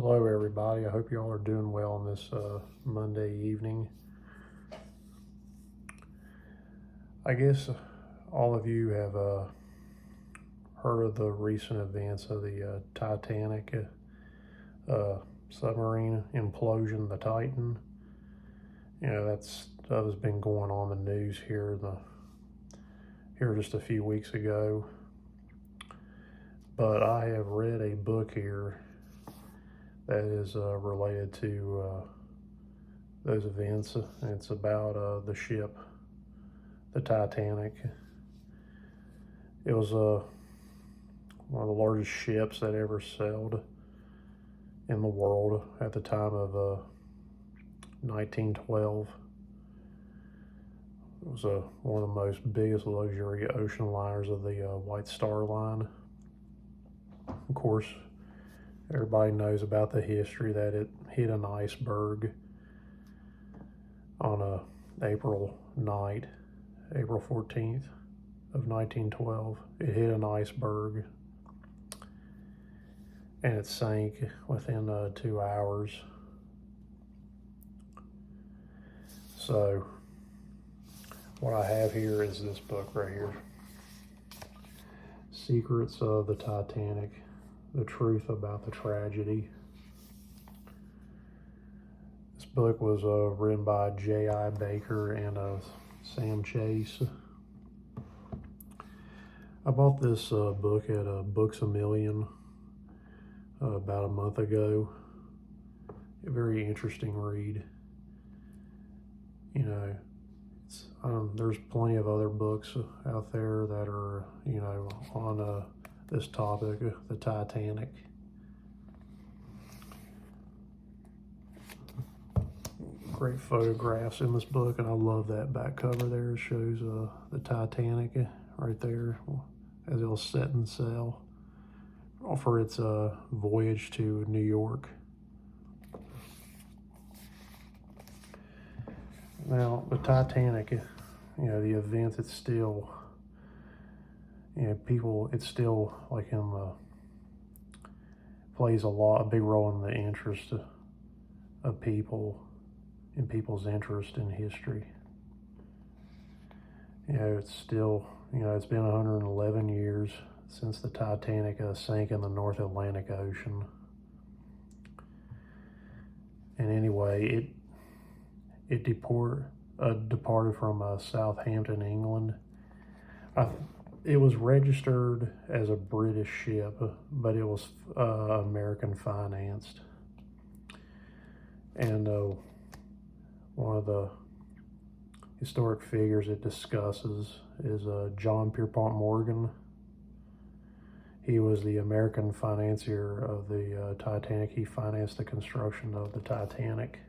Hello everybody, I hope you all are doing well on this Monday evening. I guess all of you have heard of the recent events of the Titanic submarine implosion, the Titan. You know, that stuff has been going on in the news here just a few weeks ago. But I have read a book here that is related to those events. It's about the ship, the Titanic. It was one of the largest ships that ever sailed in the world at the time of 1912. It was one of the most biggest luxury ocean liners of the White Star Line. Of course, everybody knows about the history that it hit an iceberg on a April night, April 14th of 1912. It hit an iceberg and it sank within 2 hours. So what I have here is this book right here, Secrets of the Titanic, the truth about the tragedy. This book was written by J.I. Baker and Sam Chase. I bought this book at Books A Million about a month ago. A very interesting read. You know, there's plenty of other books out there that are, you know, on this topic, the Titanic. Great photographs in this book, and I love that back cover there. It shows the Titanic right there as it'll set and sail for its voyage to New York. Now, the Titanic, you know, the event, it's still, you know, it's still like plays a big role in the interest of people, in people's interest in history. You know, it's still, you know, it's been 111 years since the Titanic sank in the North Atlantic Ocean. And anyway, it departed from Southampton, England. It was registered as a British ship, but it was American financed. And one of the historic figures it discusses is John Pierpont Morgan. He was the American financier of the Titanic. He financed the construction of the Titanic.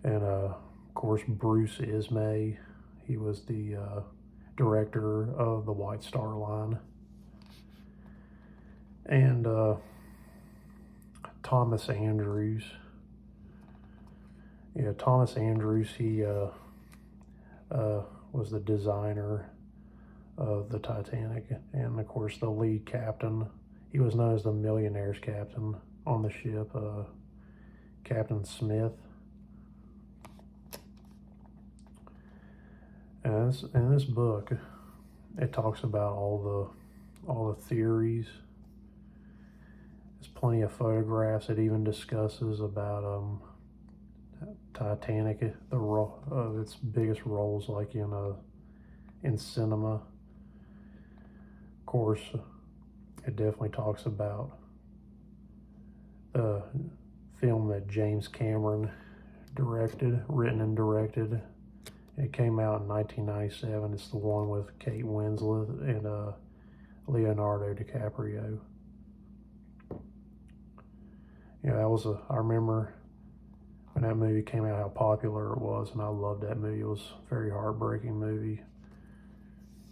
And of course, Bruce Ismay, he was the director of the White Star Line. And Thomas Andrews. Yeah, Thomas Andrews, he was the designer of the Titanic. And of course, the lead captain, he was known as the millionaire's captain on the ship, Captain Smith. And in this book, it talks about all the theories. There's plenty of photographs. It even discusses about Titanic, its biggest roles, like in cinema. Of course, it definitely talks about the film that James Cameron written and directed. It came out in 1997. It's the one with Kate Winslet and Leonardo DiCaprio. You know, I remember when that movie came out, how popular it was, and I loved that movie. It was a very heartbreaking movie,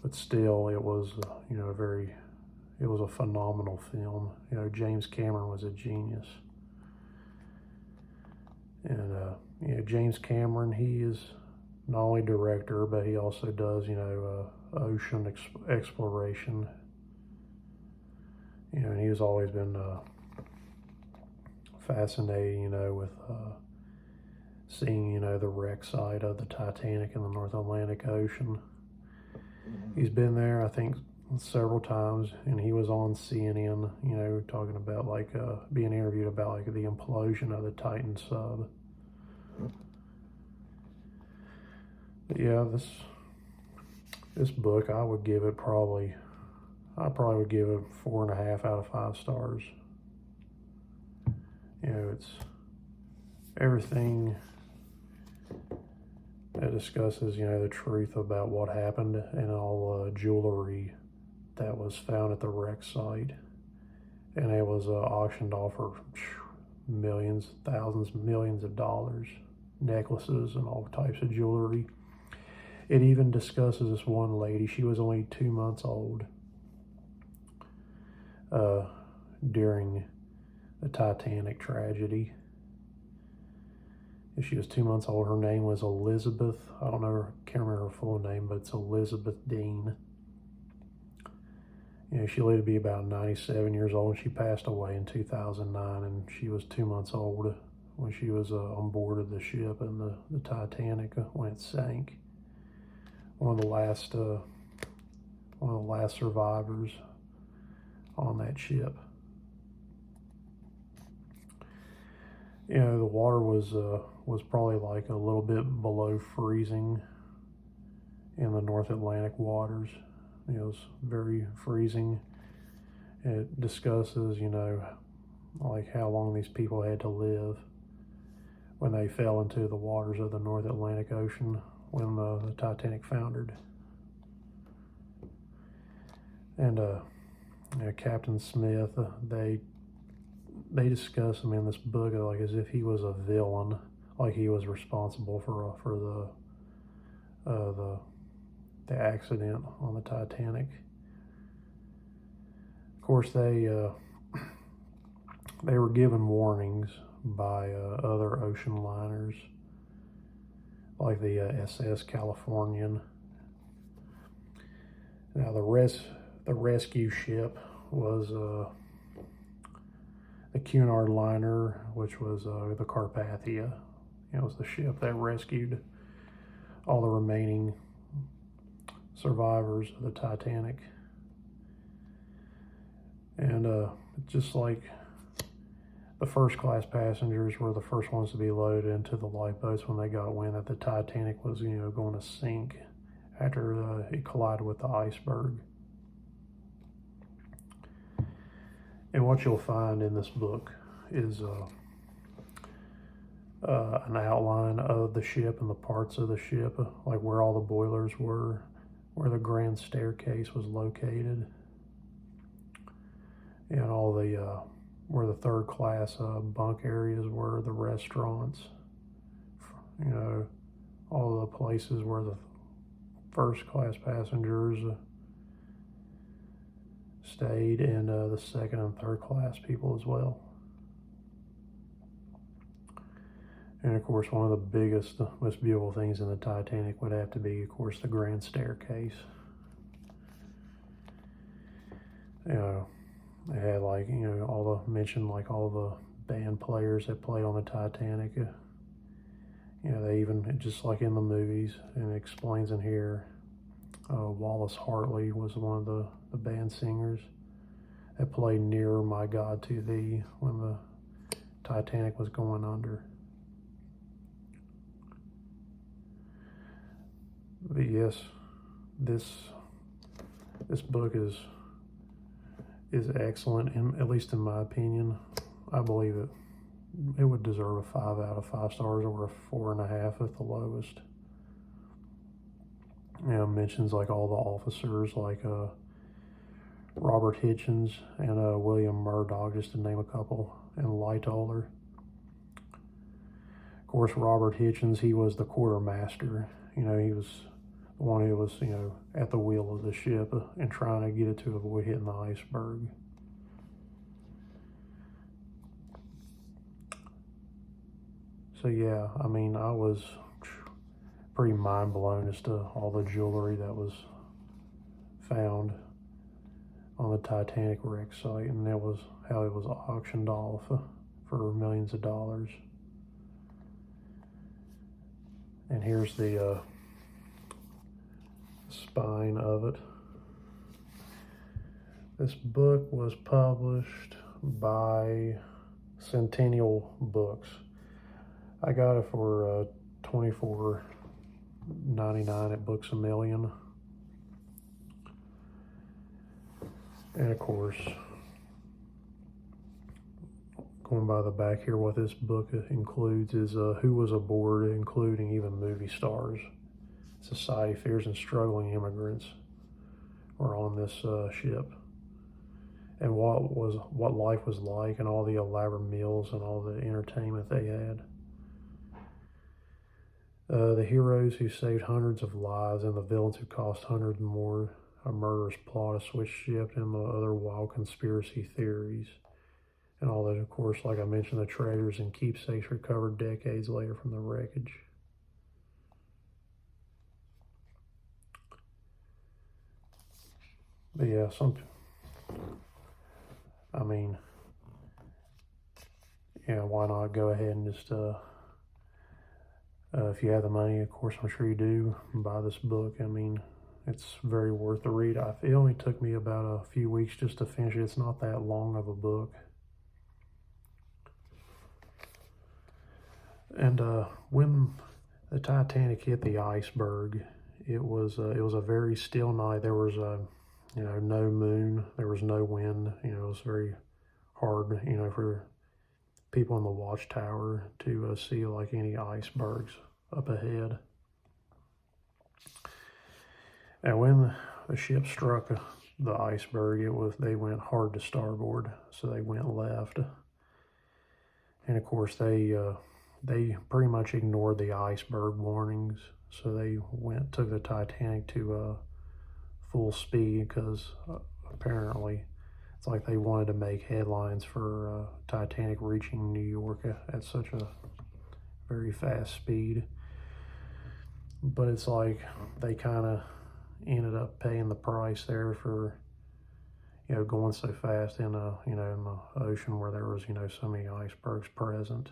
but still, it was, you know, it was a phenomenal film. You know, James Cameron was a genius. And, you know, James Cameron, he is not only director, but he also does, you know, ocean exploration. You know, and he has always been fascinated, you know, with seeing, you know, the wreck site of the Titanic in the North Atlantic Ocean. He's been there, I think, several times, and he was on CNN, you know, talking about like being interviewed about like the implosion of the Titan sub. But yeah, this book, I would give it probably 4.5 out of 5 stars. You know, it's everything that discusses, you know, the truth about what happened and all jewelry that was found at the wreck site. And it was auctioned off for millions, thousands, millions of dollars, necklaces and all types of jewelry. It even discusses this one lady. She was only 2 months old during the Titanic tragedy. She was 2 months old. Her name was Elizabeth. I don't know, can't remember her full name, but it's Elizabeth Dean. You know, she lived to be about 97 years old, and she passed away in 2009, and she was 2 months old when she was on board of the ship and the Titanic when it sank. One of the last survivors on that ship. You know, the water was probably like a little bit below freezing in the North Atlantic waters. You know, it's very freezing. It discusses, you know, like how long these people had to live when they fell into the waters of the North Atlantic Ocean when the Titanic foundered. And you know, Captain Smith, they discuss him in this book like as if he was a villain, like he was responsible for the accident on the Titanic. Of course, they were given warnings by other ocean liners, like the SS Californian. Now the rescue ship was the Cunard liner, which was the Carpathia. It was the ship that rescued all the remaining survivors of the Titanic. And just like the first class passengers were the first ones to be loaded into the lifeboats when they got wind that the Titanic was, you know, going to sink after it collided with the iceberg. And what you'll find in this book is an outline of the ship and the parts of the ship, like where all the boilers were, where the grand staircase was located, and all the where the third class bunk areas were, the restaurants, you know, all the places where the first class passengers stayed, and the second and third class people as well. And of course, one of the biggest, most beautiful things in the Titanic would have to be, of course, the grand staircase. You know, they had like, you know, all the band players that played on the Titanic. You know, they even, just like in the movies, and it explains in here, Wallace Hartley was one of the band singers that played Nearer My God to Thee when the Titanic was going under. But yes, this book is excellent, and at least in my opinion, I believe it would deserve a 5 out of 5 stars, or a 4.5 at the lowest. You know, mentions like all the officers, like Robert Hitchens and William Murdoch, just to name a couple, and Lightoller. Of course, Robert Hitchens, he was the quartermaster. You know, he was the one who was, you know, at the wheel of the ship and trying to get it to avoid hitting the iceberg. So yeah, I mean, I was pretty mind blown as to all the jewelry that was found on the Titanic wreck site, and that was how it was auctioned off for millions of dollars. And here's the spine of it. This book was published by Centennial Books. I got it for $24.99 at Books A Million. And of course, going by the back here, what this book includes is who was aboard, including even movie stars. Society fears and struggling immigrants were on this ship, and what life was like, and all the elaborate meals and all the entertainment they had. The heroes who saved hundreds of lives and the villains who cost hundreds more, a murderous plot, a switch ship, and the other wild conspiracy theories. And all that, of course, like I mentioned, the treasures and keepsakes recovered decades later from the wreckage. But yeah, why not go ahead and just, if you have the money, of course, I'm sure you do, buy this book. I mean, it's very worth the read. It only took me about a few weeks just to finish it. It's not that long of a book. And when the Titanic hit the iceberg, it was a very still night. There was no moon. There was no wind. It was very hard, for people in the watchtower to see like any icebergs up ahead. And when the ship struck the iceberg, they went hard to starboard, so they went left. And of course, they pretty much ignored the iceberg warnings, so they took the Titanic to full speed, because apparently it's like they wanted to make headlines for Titanic reaching New York at such a very fast speed. But it's like they kind of ended up paying the price there for going so fast in the ocean where there was so many icebergs present.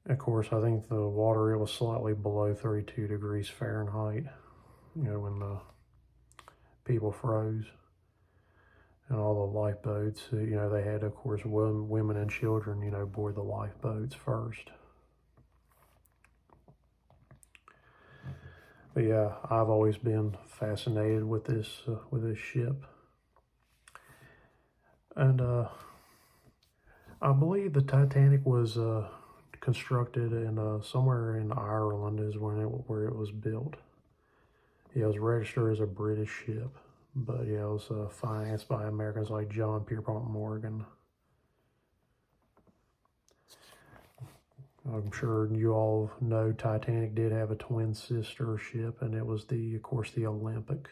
Of course, I think the water, it was slightly below 32 degrees Fahrenheit, when the people froze. And all the lifeboats, they had, of course, women and children, board the lifeboats first. But yeah, I've always been fascinated with this ship. And I believe the Titanic was constructed in somewhere in Ireland is where it was built. Yeah, it was registered as a British ship, but yeah, it was financed by Americans like John Pierpont Morgan. I'm sure you all know Titanic did have a twin sister ship, and it was of course, the Olympic.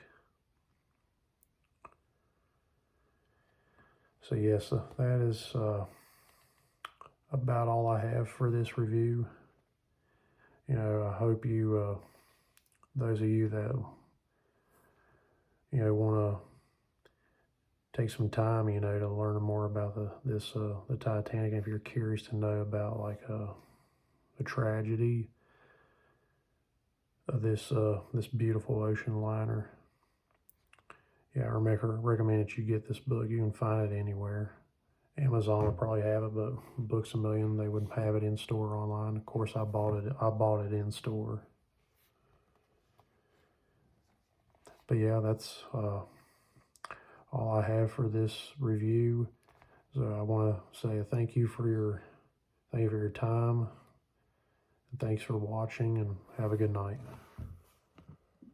So yes, that is about all I have for this review. I hope you, those of you that, want to take some time, to learn more about the Titanic. If you're curious to know about like the tragedy of this beautiful ocean liner, yeah, I recommend that you get this book. You can find it anywhere. Amazon will probably have it, but Books A Million, they wouldn't have it in store online. Of course, I bought it in store. But yeah, that's all I have for this review. So I want to say thank you for your time. And thanks for watching, and have a good night.